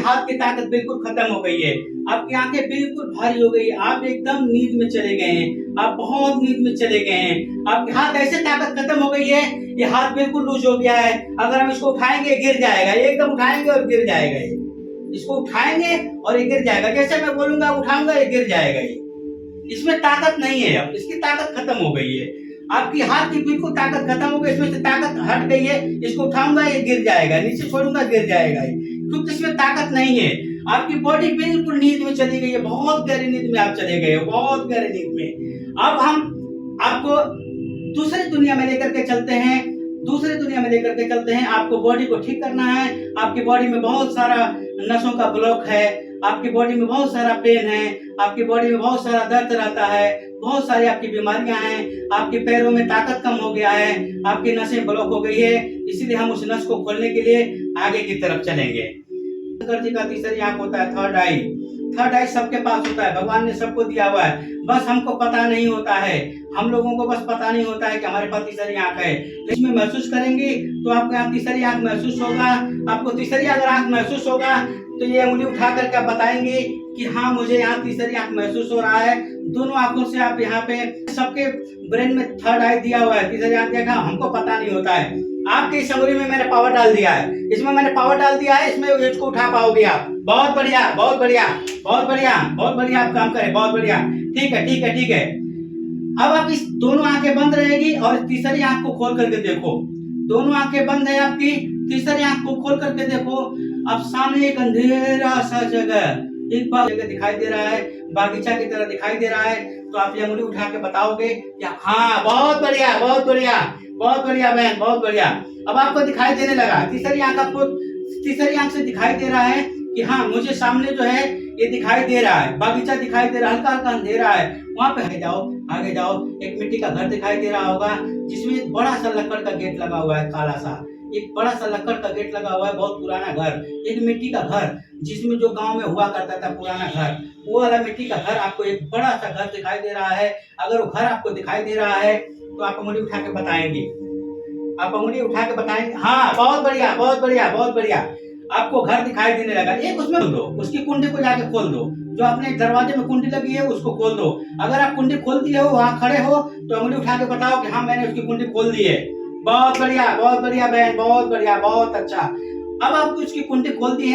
हाथ की ताकत बिल्कुल खत्म हो गई है, आपकी आंखें बिल्कुल भारी हो गई है, आप एकदम नींद में चले गए हैं, आप बहुत नींद में चले गए हैं, आपके हाथ ऐसे ताकत खत्म हो गई है, ये हाथ बिल्कुल लूज हो गया है। अगर हम इसको उठाएंगे गिर जाएगा, ये एकदम उठाएंगे और गिर जाएगा, ये इसको उठाएंगे और ये गिर जाएगा, जैसे मैं बोलूंगा उठाऊंगा ये गिर जाएगा, ये इसमें ताकत नहीं है, अब इसकी ताकत खत्म हो गई है, आपकी हाथ की बिल्कुल ताकत खत्म हो गई, इसमें से ताकत हट गई है, इसको उठाऊंगा ये गिर जाएगा, नीचे छोड़ूंगा गिर जाएगा, क्योंकि इसमें ताकत नहीं है। आपकी बॉडी बिल्कुल नींद में चली गई है, बहुत गहरी नींद में आप चले गए हो, बहुत गहरी नींद में। अब हम आपको दूसरी दुनिया में लेकर के चलते हैं, दूसरी दुनिया में लेकर के चलते हैं। आपको बॉडी को ठीक करना है, आपकी बॉडी में बहुत सारा नसों का ब्लॉक है, आपकी बॉडी में बहुत सारा पेन है, आपकी बॉडी में बहुत सारा दर्द रहता है, बहुत सारी आपकी बीमारियां हैं, आपके पैरों में ताकत कम हो गया है, आपकी नसें ब्लॉक हो गई है, इसीलिए हम उस नस को खोलने के लिए आगे की तरफ चलेंगे। शंकर जी का तीसरी आंख होता है थर्ड आई। थर्ड आई सबके पास होता है, भगवान ने सबको दिया हुआ है, बस हमको पता नहीं होता है, हम लोगों को बस पता नहीं होता है कि हमारे पास तीसरी आंख है। इसमें महसूस करेंगे तो आपको यहाँ तीसरी आंख महसूस होगा, आपको तीसरी अगर आंख महसूस होगा तो ये उंगली उठा करके आप बताएंगे कि हाँ मुझे यहाँ तीसरी आंख महसूस हो रहा है। दोनों आंखों से आप यहाँ पे सबके ब्रेन में थर्ड आई दिया हुआ है, तीसरी आंख देखा, हमको पता नहीं होता है। आपके इस उंगली में मैंने पावर डाल दिया है, इसमें मैंने पावर डाल दिया है, इसमें इसको उठा पाओगे आप। बहुत बढ़िया, बहुत बढ़िया, बहुत बढ़िया, बहुत बढ़िया, आप काम करें, बहुत बढ़िया, ठीक है, ठीक है, ठीक है। अब आप इस दोनों आंखें बंद रहेगी और तीसरी आंख को खोल करके देखो, दोनों आंखें बंद है आपकी, तीसरी आंख को खोल करके देखो। अब सामने एक अंधेरा सा जगह, एक बार जगह दिखाई दे रहा है, बागीचा की तरह दिखाई दे रहा है, तो आप ये उंगली उठा के बताओगे कि हाँ बहुत बढ़िया, बहुत बढ़िया, बहुत बढ़िया बहन, बहुत बढ़िया। अब आपको दिखाई देने लगा, तीसरी आंख आपको तीसरी आंख से दिखाई दे रहा है कि हाँ मुझे सामने जो है ये दिखाई दे रहा है, बागीचा दिखाई दे रहा है, हल्का हल्का अंधेरा है, वहां पे आगे जाओ, आगे जाओ, एक मिट्टी का घर दिखाई दे रहा होगा जिसमें एक बड़ा सा लकड़ का गेट लगा हुआ है, काला सा एक बड़ा सा लकड़ का गेट लगा हुआ है, बहुत पुराना घर, एक मिट्टी का घर जिसमें जो गांव में हुआ करता था पुराना घर, वो वाला मिट्टी का घर, आपको एक बड़ा सा घर दिखाई दे रहा है। अगर वो घर आपको दिखाई दे रहा है तो आप उंगली उठा के बताएंगे, आप उंगली उठा के बताएंगे, हाँ बहुत बढ़िया, बहुत बढ़िया, बहुत बढ़िया। आपको घर दिखाई देने लगा, एक उसमें खोल दो, उसकी कुंडी को जाके खोल दो, जो अपने दरवाजे में कुंडी लगी है उसको खोल दो। अगर आप कुंडी खोल दिए हो, वहां खड़े हो, तो उंगली उठा के बताओ कि हाँ मैंने उसकी कुंडी खोल दी है। बहुत बढ़िया, बहुत बढ़िया बहन, बहुत बढ़िया, बहुत अच्छा। अब आप उसकी कुंडी खोल दी है।